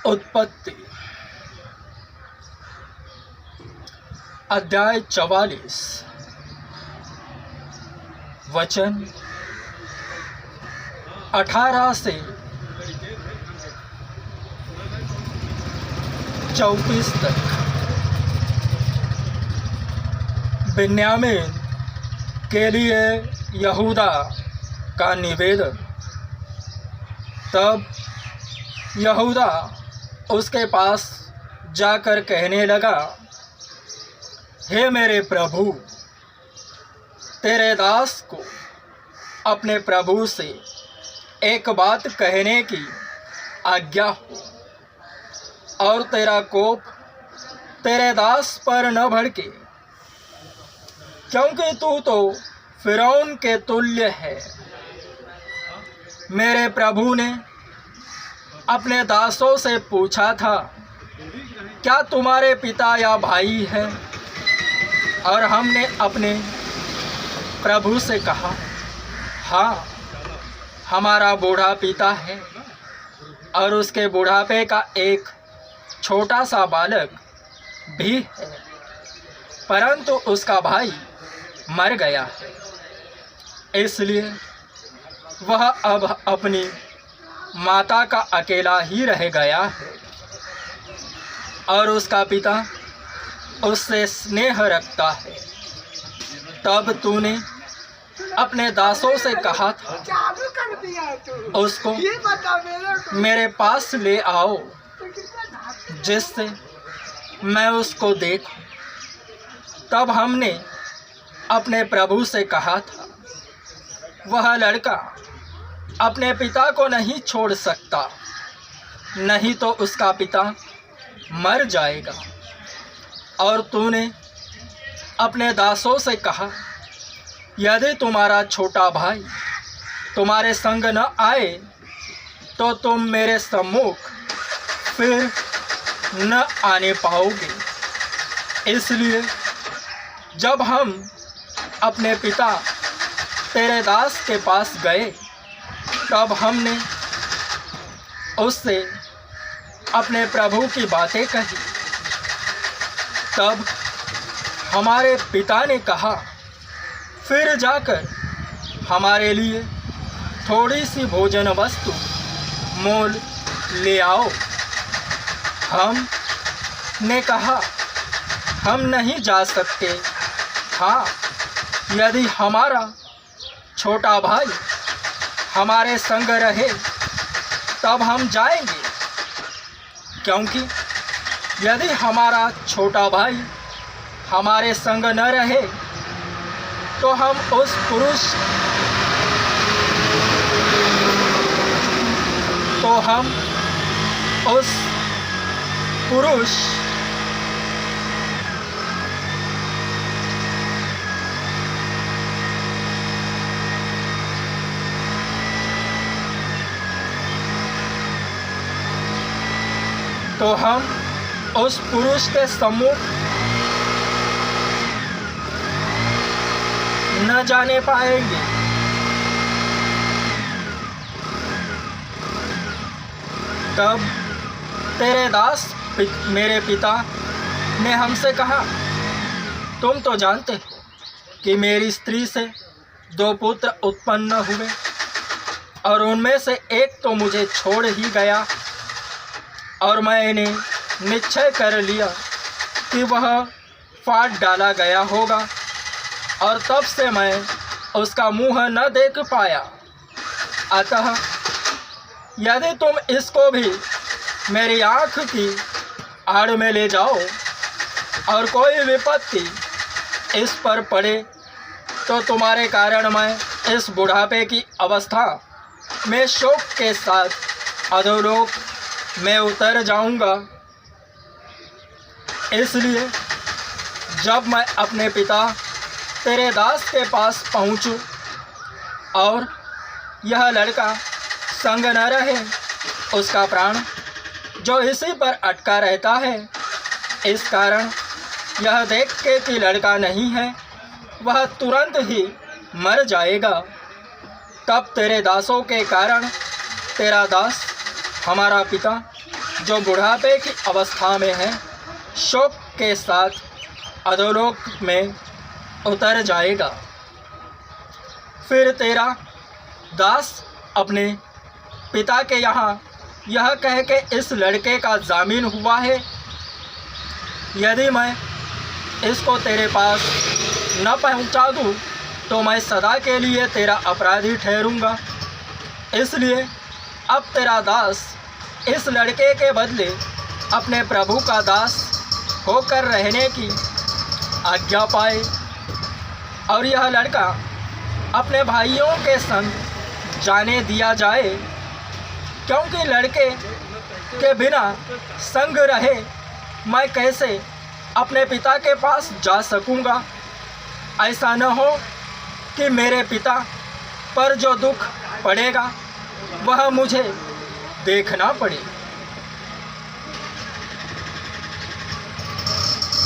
उत्पत्ति अध्याय 44 वचन 18 से 34 तक। बिन्यामीन के लिए यहूदा का निवेदन। तब यहूदा उसके पास जाकर कहने लगा, हे मेरे प्रभु, तेरे दास को अपने प्रभु से एक बात कहने की आज्ञा हो, और तेरा कोप तेरे दास पर न भड़के, क्योंकि तू तो फिरौन के तुल्य है। मेरे प्रभु ने अपने दासों से पूछा था, क्या तुम्हारे पिता या भाई है? और हमने अपने प्रभु से कहा, हाँ, हमारा बूढ़ा पिता है, और उसके बुढ़ापे का एक छोटा सा बालक भी है, परंतु उसका भाई मर गया है, इसलिए वह अब अपनी माता का अकेला ही रह गया है, और उसका पिता उससे स्नेह रखता है। तब तूने अपने दासों से कहा था, उसको मेरे पास ले आओ, जिससे मैं उसको देखूं। तब हमने अपने प्रभु से कहा था, वह लड़का अपने पिता को नहीं छोड़ सकता, नहीं तो उसका पिता मर जाएगा। और तूने अपने दासों से कहा, यदि तुम्हारा छोटा भाई तुम्हारे संग न आए तो तुम मेरे सम्मुख फिर न आने पाओगे। इसलिए जब हम अपने पिता तेरे दास के पास गए, तब हमने उससे अपने प्रभु की बातें कही। तब हमारे पिता ने कहा, फिर जाकर हमारे लिए थोड़ी सी भोजन वस्तु मोल ले आओ। हम ने कहा, हम नहीं जा सकते। हाँ, यदि हमारा छोटा भाई हमारे संग रहे तब हम जाएंगे, क्योंकि यदि हमारा छोटा भाई हमारे संग न रहे तो हम उस पुरुष के सम्मुख न जाने पाएंगे। तब तेरे दास मेरे पिता ने हमसे कहा, तुम तो जानते हो कि मेरी स्त्री से 2 पुत्र उत्पन्न हुए, और उनमें से एक तो मुझे छोड़ ही गया, और मैंने निश्चय कर लिया कि वह फाड़ डाला गया होगा, और तब से मैं उसका मुँह न देख पाया। अतः यदि तुम इसको भी मेरी आँख की आड़ में ले जाओ और कोई विपत्ति इस पर पड़े, तो तुम्हारे कारण मैं इस बुढ़ापे की अवस्था में शोक के साथ अधोलोक में उतर जाऊंगा। इसलिए जब मैं अपने पिता तेरे दास के पास पहुंचूं और यह लड़का संग न रहे, उसका प्राण जो इसी पर अटका रहता है, इस कारण यह देख के कि लड़का नहीं है, वह तुरंत ही मर जाएगा। तब तेरे दासों के कारण तेरा दास हमारा पिता जो बुढ़ापे की अवस्था में है, शोक के साथ अधोलोक में उतर जाएगा। फिर तेरा दास अपने पिता के यहाँ यह कह के इस लड़के का जामीन हुआ है, यदि मैं इसको तेरे पास न पहुँचा दूँ तो मैं सदा के लिए तेरा अपराधी ठहरूँगा। इसलिए अब तेरा दास इस लड़के के बदले अपने प्रभु का दास होकर रहने की आज्ञा पाए, और यह लड़का अपने भाइयों के संग जाने दिया जाए, क्योंकि लड़के के बिना संग रहे मैं कैसे अपने पिता के पास जा सकूंगा। ऐसा न हो कि मेरे पिता पर जो दुख पड़ेगा वह मुझे देखना पड़े।